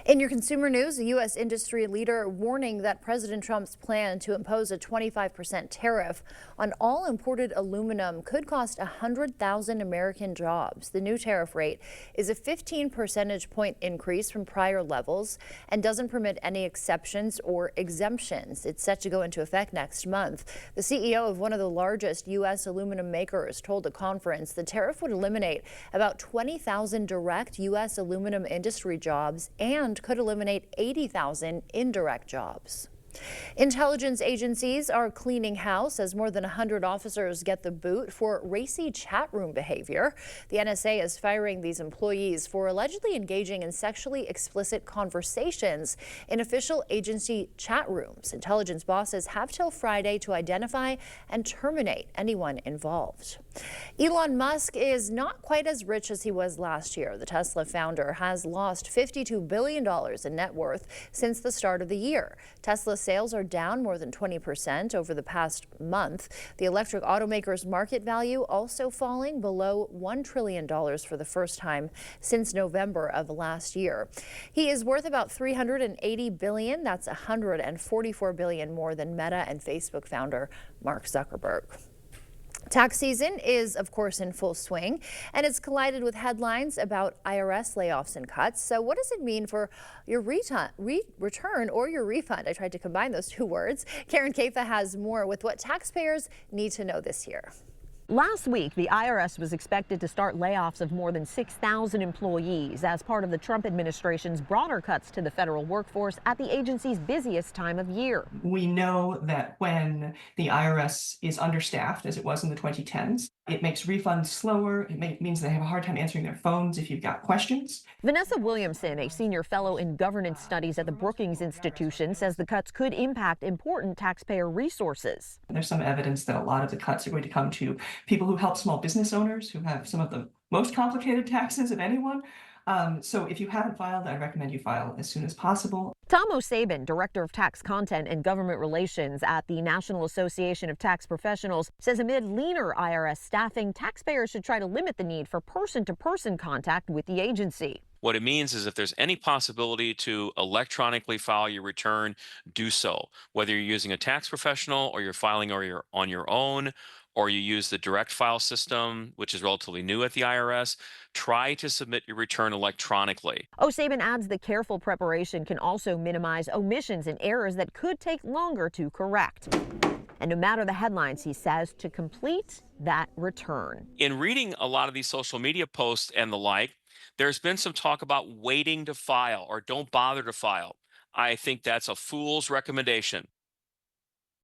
In your consumer news, a U.S. industry leader warning that President Trump's plan to impose a 25% tariff on all imported aluminum could cost 100,000 American jobs. The new tariff rate is a 15 percentage point increase from prior levels and doesn't permit any exceptions or exemptions. It's set to go into effect next month. The CEO of one of the largest U.S. aluminum makers told a conference the tariff would eliminate about 20,000 direct U.S. aluminum industry jobs and could eliminate 80,000 indirect jobs. Intelligence agencies are cleaning house as more than 100 officers get the boot for racy chat room behavior. The NSA is firing these employees for allegedly engaging in sexually explicit conversations in official agency chat rooms. Intelligence bosses have till Friday to identify and terminate anyone involved. Elon Musk is not quite as rich as he was last year. The Tesla founder has lost $52 billion in net worth since the start of the year. Tesla sales are down more than 20% over the past month. The electric automaker's market value also falling below $1 trillion for the first time since November of last year. He is worth about $380 billion. That's $144 billion more than Meta and Facebook founder Mark Zuckerberg. Tax season is, of course, in full swing, and it's collided with headlines about IRS layoffs and cuts. So what does it mean for your return or your refund? I tried to combine those two words. Karen Caifa has more with what taxpayers need to know this year. Last week, the IRS was expected to start layoffs of more than 6,000 employees as part of the Trump administration's broader cuts to the federal workforce at the agency's busiest time of year. We know that when the IRS is understaffed, as it was in the 2010s, it makes refunds slower. It means they have a hard time answering their phones if you've got questions. Vanessa Williamson, a senior fellow in governance studies at the Brookings Institution, says the cuts could impact important taxpayer resources. There's some evidence that a lot of the cuts are going to come to people who help small business owners who have some of the most complicated taxes of anyone. So if you haven't filed, I recommend you file as soon as possible. Tom O'Sabin, Director of Tax Content and Government Relations at the National Association of Tax Professionals, says amid leaner IRS staffing, taxpayers should try to limit the need for person-to-person contact with the agency. What it means is if there's any possibility to electronically file your return, do so. Whether you're using a tax professional or you're filing or you're on your own, or you use the direct file system, which is relatively new at the IRS, try to submit your return electronically. O'Sabin adds that careful preparation can also minimize omissions and errors that could take longer to correct. And no matter the headlines, he says, to complete that return. In reading a lot of these social media posts and the like, there's been some talk about waiting to file or don't bother to file. I think that's a fool's recommendation.